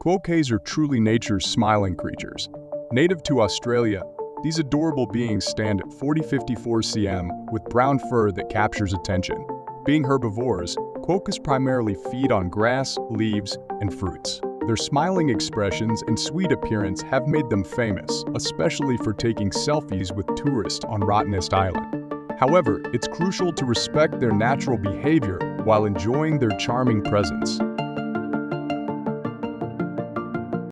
Quokkas are truly nature's smiling creatures. Native to Australia, these adorable beings stand at 40-54 cm with brown fur that captures attention. Being herbivores, quokkas primarily feed on grass, leaves, and fruits. Their smiling expressions and sweet appearance have made them famous, especially for taking selfies with tourists on Rottnest Island. However, it's crucial to respect their natural behavior while enjoying their charming presence.